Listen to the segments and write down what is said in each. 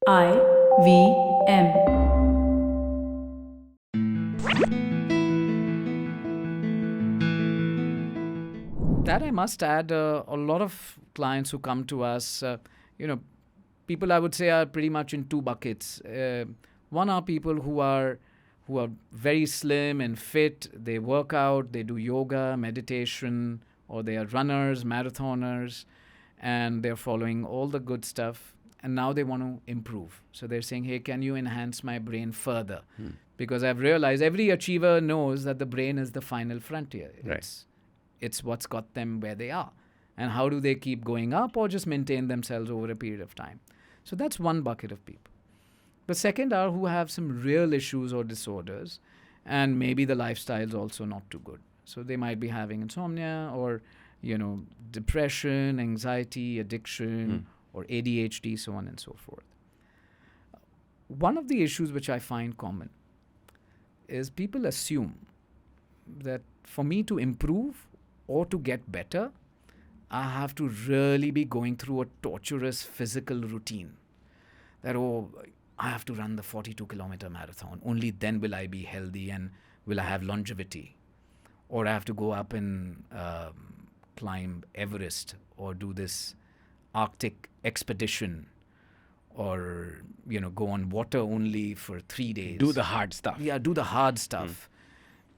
IVM. That I must add, a lot of clients who come to us, you know, people I would say are pretty much in two buckets. One are people who are very slim and fit. They work out, they do yoga, meditation, or they are runners, marathoners, and they're following all the good stuff. And now they want to improve. So they're saying, hey, can you enhance my brain further? Because I've realized every achiever knows that the brain is the final frontier. Right. It's what's got them where they are. And how do they keep going up or just maintain themselves over a period of time? So that's one bucket of people. The second are who have some real issues or disorders, and maybe the lifestyle is also not too good. So they might be having insomnia or, depression, anxiety, addiction, or ADHD, so on and so forth. One of the issues which I find common is people assume that for me to improve or to get better, I have to really be going through a torturous physical routine. That, I have to run the 42-kilometer marathon. Only then will I be healthy and will I have longevity. Or I have to go up and climb Everest or do this Arctic expedition or, go on water only for 3 days. Do the hard stuff. Yeah, do the hard stuff.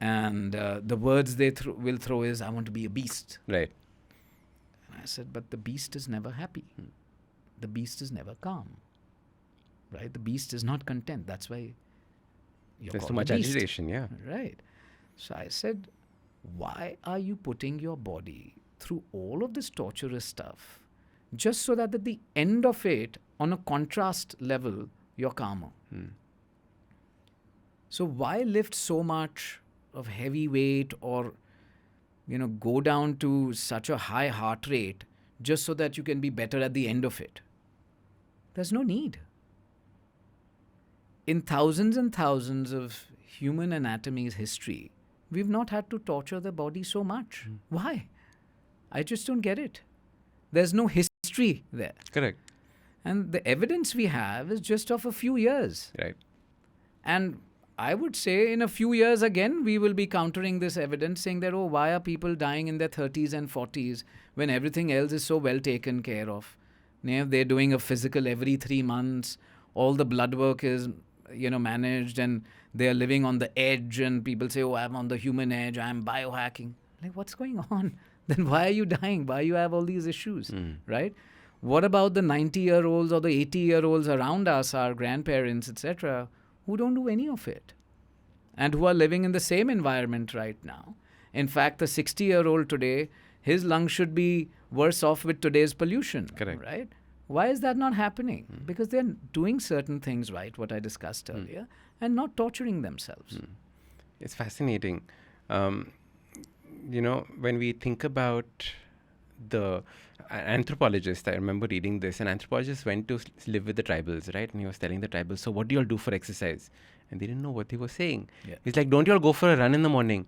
And the words they will throw is, I want to be a beast. Right. And I said, but the beast is never happy. The beast is never calm. Right? The beast is not content. That's why you're There's called too much a beast. agitation, yeah. Right. So I said, why are you putting your body through all of this torturous stuff just so that at the end of it, on a contrast level, you're calmer? So why lift so much of heavy weight or, go down to such a high heart rate just so that you can be better at the end of it? There's no need. In thousands and thousands of human anatomy's history, we've not had to torture the body so much. Why? I just don't get it. There's no history there. Correct. And the evidence we have is just of a few years. Right. And I would say in a few years again, we will be countering this evidence saying that, why are people dying in their 30s and 40s when everything else is so well taken care of? They're doing a physical every 3 months. All the blood work is, managed, and they're living on the edge. And people say, I'm on the human edge. I'm biohacking. Like, what's going on? Then why are you dying? Why you have all these issues, right? What about the 90-year-olds or the 80-year-olds around us, our grandparents, etc., who don't do any of it and who are living in the same environment right now? In fact, the 60-year-old today, his lungs should be worse off with today's pollution. Correct. Right? Why is that not happening? Because they're doing certain things right, what I discussed earlier, and not torturing themselves. It's fascinating. When we think about the anthropologist, I remember reading this, an anthropologist went to live with the tribals, right? And he was telling the tribals, so what do you all do for exercise? And they didn't know what he was saying. Yeah. He's like, don't you all go for a run in the morning?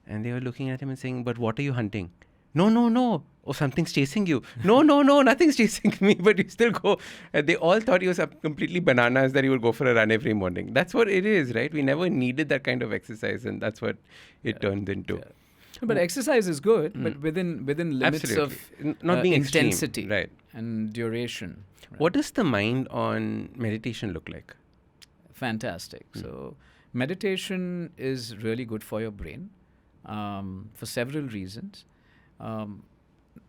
And they were looking at him and saying, but what are you hunting? No. Oh, something's chasing you. No, nothing's chasing me, but you still go. And they all thought he was completely bananas that he would go for a run every morning. That's what it is, right? We never needed that kind of exercise, and that's what it turned into. Yeah. But exercise is good, but within limits Absolutely. of Not being extreme, intensity, right, and duration. Right? What does the mind on meditation look like? Fantastic. So meditation is really good for your brain for several reasons.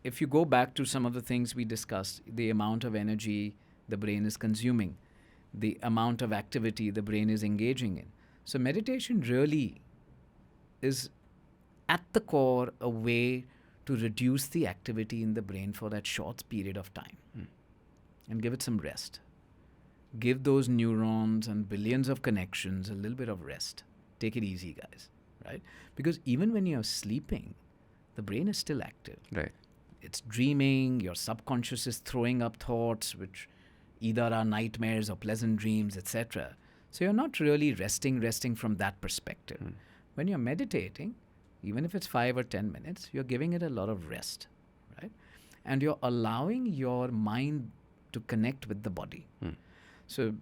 If you go back to some of the things we discussed, the amount of energy the brain is consuming, the amount of activity the brain is engaging in. So meditation really is at the core a way to reduce the activity in the brain for that short period of time and give it some rest. Give those neurons and billions of connections a little bit of rest. Take it easy, guys, right? Because even when you're sleeping, the brain is still active. Right. It's dreaming, your subconscious is throwing up thoughts which either are nightmares or pleasant dreams, etc. So you're not really resting from that perspective. When you're meditating, even if it's 5 or 10 minutes, you're giving it a lot of rest, right? And you're allowing your mind to connect with the body. So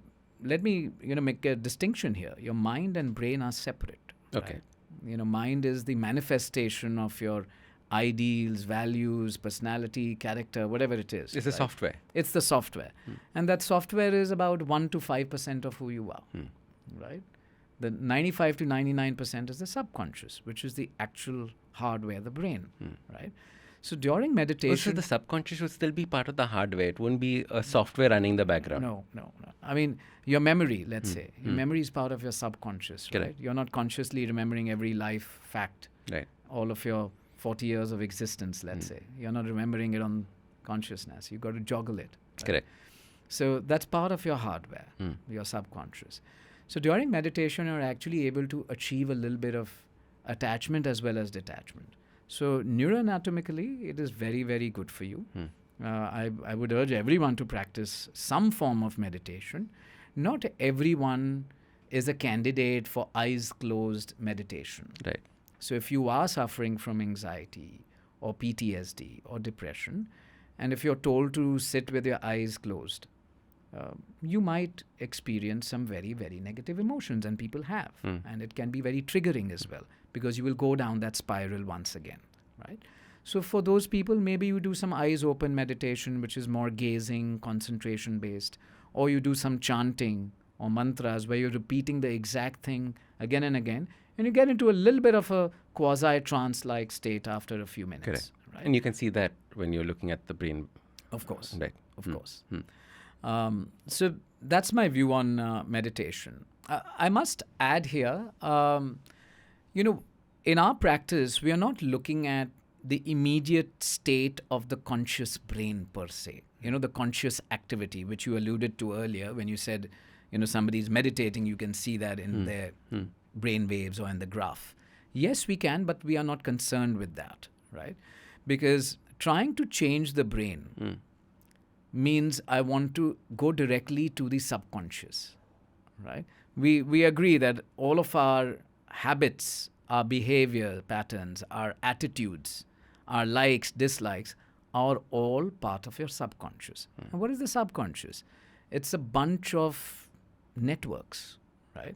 let me, make a distinction here. Your mind and brain are separate. Okay. Right? Mind is the manifestation of your ideals, values, personality, character, whatever it is. It's the software. It's the software. And that software is about 1 to 5% of who you are. Right? The 95 to 99% is the subconscious, which is the actual hardware, the brain. Right? So during meditation... Also, the subconscious would still be part of the hardware. It wouldn't be a software running in the background. No. I mean, your memory, let's say. Your memory is part of your subconscious, right? Correct. You're not consciously remembering every life fact. Right. All of your 40 years of existence, let's say. You're not remembering it on consciousness. You've got to joggle it. Right? Correct. So that's part of your hardware, your subconscious. So during meditation, you're actually able to achieve a little bit of attachment as well as detachment. So neuroanatomically, it is very, very good for you. I would urge everyone to practice some form of meditation. Not everyone is a candidate for eyes closed meditation. Right. So if you are suffering from anxiety or PTSD or depression, and if you're told to sit with your eyes closed, you might experience some very, very negative emotions, and people have. And it can be very triggering as well, because you will go down that spiral once again, right? So for those people, maybe you do some eyes open meditation, which is more gazing, concentration based, or you do some chanting or mantras where you're repeating the exact thing again and again, and you get into a little bit of a quasi-trance-like state after a few minutes. Correct. Right? And you can see that when you're looking at the brain. Of course. Right. Of course. So that's my view on meditation. I must add here, in our practice, we are not looking at the immediate state of the conscious brain per se. The conscious activity, which you alluded to earlier when you said, somebody's meditating, you can see that in their brain waves or in the graph. Yes, we can, but we are not concerned with that, right? Because trying to change the brain means I want to go directly to the subconscious, right? We agree that all of our habits, our behavior patterns, our attitudes, our likes, dislikes are all part of your subconscious. And what is the subconscious? It's a bunch of networks, right?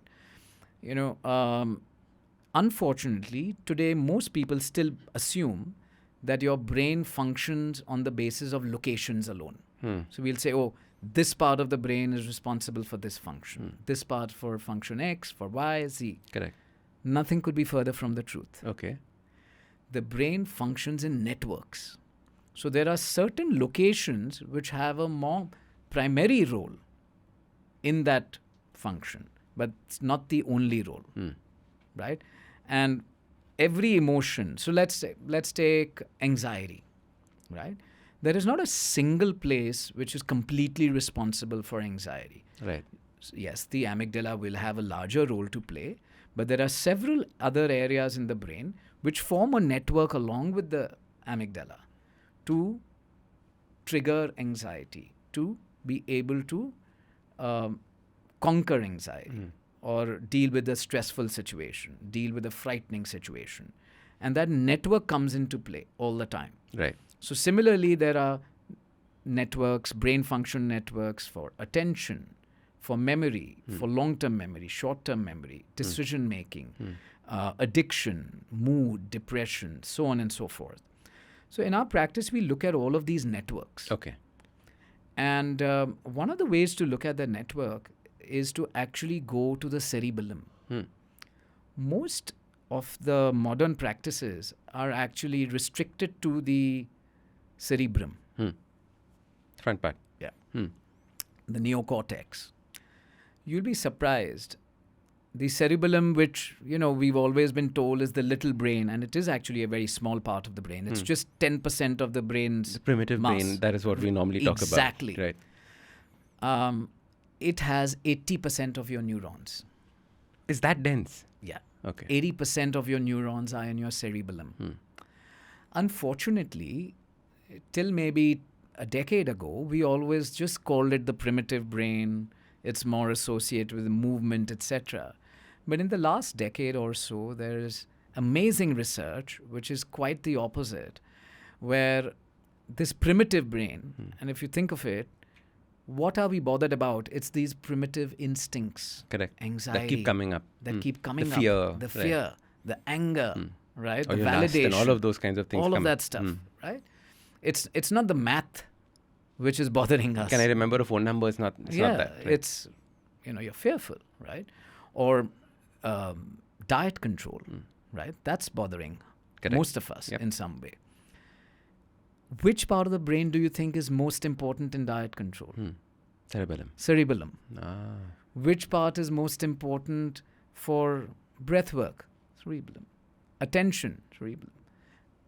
Unfortunately, today most people still assume that your brain functions on the basis of locations alone. So we'll say, this part of the brain is responsible for this function. This part for function X, for Y, Z. Correct. Nothing could be further from the truth. Okay. The brain functions in networks. So there are certain locations which have a more primary role in that function, but it's not the only role, right? And every emotion, so let's take anxiety, right? There is not a single place which is completely responsible for anxiety. Right. So yes, the amygdala will have a larger role to play, but there are several other areas in the brain which form a network along with the amygdala to trigger anxiety, to be able to conquer anxiety or deal with a stressful situation, deal with a frightening situation. And that network comes into play all the time. Right. So similarly, there are networks, brain function networks for attention, for memory, for long-term memory, short-term memory, decision-making, addiction, mood, depression, so on and so forth. So in our practice, we look at all of these networks. Okay. And one of the ways to look at the network is to actually go to the cerebellum. Most of the modern practices are actually restricted to the cerebrum. Front part. Yeah. The neocortex. You'll be surprised. The cerebellum, which, we've always been told is the little brain, and it is actually a very small part of the brain. It's just 10% of the brain's The primitive mass. brain, that is what we normally talk about. Exactly. Right. It has 80% of your neurons. Is that dense? Yeah. Okay. 80% of your neurons are in your cerebellum. Unfortunately, till maybe a decade ago, we always just called it the primitive brain. It's more associated with movement, etc. But in the last decade or so, there is amazing research, which is quite the opposite, where this primitive brain, and if you think of it, what are we bothered about? It's these primitive instincts. Correct. Anxiety. That keep coming up. That keep coming the up. fear. The fear, the anger, right? Or the your lust validation. and all of those kinds of things. All come. of that stuff, right? It's not the math which is bothering us. Can I remember a phone number? It's not that. Right? It's, you're fearful, right? Or diet control, right? That's bothering most of us in some way. Which part of the brain do you think is most important in diet control? Cerebellum. Cerebellum. Ah. Which part is most important for breath work? Cerebellum. Attention, cerebellum.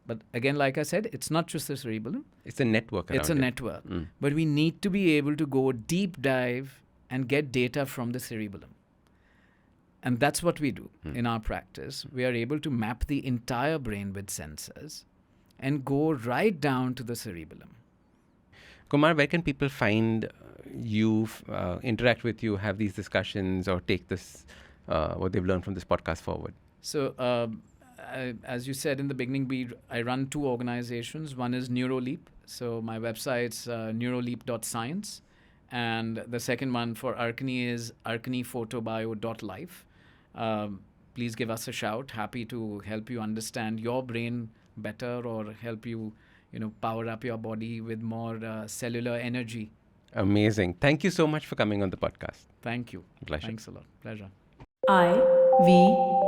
But again, like I said, it's not just the cerebellum. It's a network around It's a network. But we need to be able to go deep dive and get data from the cerebellum. And that's what we do in our practice. We are able to map the entire brain with sensors and go right down to the cerebellum. Kumar, where can people find you, interact with you, have these discussions, or take this, what they've learned from this podcast forward? So, as you said in the beginning, I run two organizations. One is Neuroleap. So my website's neuroleap.science. And the second one for Arkani is arkaniphotobio.life. Please give us a shout. Happy to help you understand your brain better, or help you, power up your body with more cellular energy. Amazing. Thank you so much for coming on the podcast. Thank you. Pleasure. Thanks a lot. Pleasure. IVM